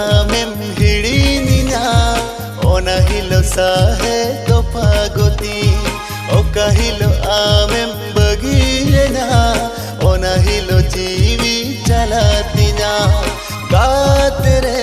आमेम हिड़ीनिना ओना हिलो साहे तो पागोती ओका हिलो आमेम बगीलेना ओना हिलो जीवी चलातिना गाते रे